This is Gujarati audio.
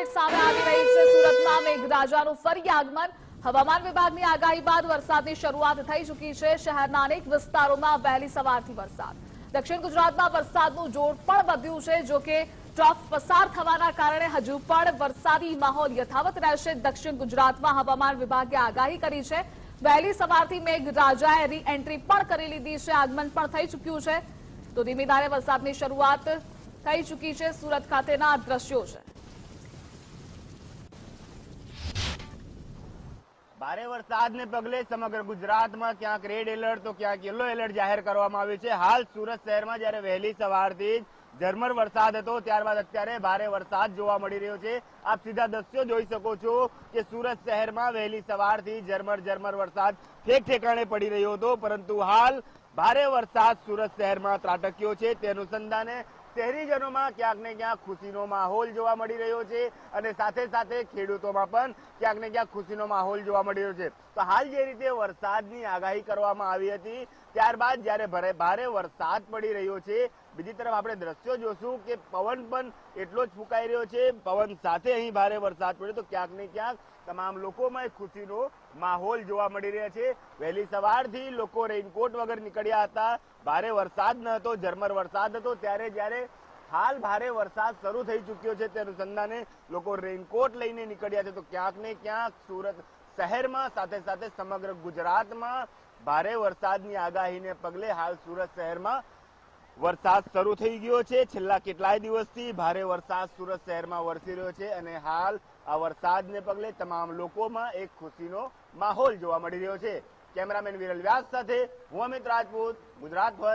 અપડેટ સામે આવી રહી છે। સુરતમાં મેઘરાજાનું ફરી આગમન। હવામાન વિભાગની આગાહી બાદ વરસાદની શરૂઆત થઈ ચૂકી છે। શહેરના અનેક વિસ્તારોમાં વહેલી સવારથી વરસાદ। દક્ષિણ ગુજરાતમાં વરસાદનું જોર પણ વધ્યું છે। જો કે ટ્રફ પસાર થવાના કારણે હજુ પણ વરસાદી માહોલ યથાવત રહેશે। દક્ષિણ ગુજરાતમાં હવામાન વિભાગે આગાહી કરી છે। વહેલી સવારથી મેઘરાજાએ રી એન્ટ્રી પણ કરી લીધી છે। આગમન પણ થઈ ચૂક્યું છે। તો ધીમે ધારે વરસાદની શરૂઆત થઈ ચૂકી છે। સુરત ખાતેના દ્રશ્યો છે। ભારે વરસાદને પગલે સમગ્ર ગુજરાતમાં ક્યાંક રેડ એલર્ટ તો ક્યાંક યલો એલર્ટ જાહેર કરવામાં આવ્યું છે। હાલ સુરત શહેરમાં જ્યારે વહેલી સવારથી જ ઝરમર વરસાદ હતો, ત્યારબાદ અત્યારે ભારે વરસાદ જોવા મળી રહ્યો છે। આપ સીધા દ્રશ્યો જોઈ શકો છો કે સુરત શહેરમાં વહેલી સવારથી ઝરમર વરસાદ ઠેક ઠેકાણે પડી રહ્યો હતો, પરંતુ હાલ ભારે વરસાદ સુરત શહેરમાં ત્રાટક્યો છે। તે અનુસંધાને શહેરીજનોમાં ક્યાંક ને ક્યાંક ખુશીનો માહોલ જોવા મળી રહ્યો છે અને સાથે સાથે ખેડૂતોમાં પણ ક્યાંક ને ક્યાંક ખુશીનો માહોલ જોવા મળી રહ્યો છે। તો હાલ જે રીતે વરસાદની આગાહી કરવામાં આવી હતી, ત્યારબાદ જ્યારે ભારે વરસાદ પડી રહ્યો છે, બીજી તરફ આપણે દ્રશ્યો જોશું કે પવન પણ એટલો જ ફૂંકાઈ રહ્યો છે। પવન સાથે અહીં ભારે વરસાદ પડ્યો તો ક્યાંક ને ક્યાંક તમામ લોકોમાં એક ખુશીનો માહોલ જોવા મળી રહ્યા છે। વહેલી સવારથી લોકો રેઇનકોટ વગર નીકળ્યા હતા। ભારે વરસાદ ન હતો, ઝરમર વરસાદ હતો, ત્યારે જ્યારે હાલ ભારે વરસાદ શરૂ થઈ ચૂક્યો છે તે અનુસંધાને લોકો રેઇનકોટ લઈને નીકળ્યા છે। તો ક્યાંક ને ક્યાંક સુરત શહેરમાં સાથે સાથે સમગ્ર ગુજરાતમાં ભારે વરસાદની આગાહીને પગલે હાલ સુરત શહેરમાં વરસાદ શરૂ થઈ ગયો છે। છેલ્લા કેટલાય દિવસથી ભારે વરસાદ સુરત શહેરમાં વરસી રહ્યો છે અને હાલ આ વરસાદને પગલે તમામ લોકોમાં એક ખુશીનો માહોલ જોવા મળી રહ્યો છે। કેમેરામેન વિરલ વ્યાસ સાથે હું અમિત રાજપૂત, ગુજરાત ફર્સ્ટ।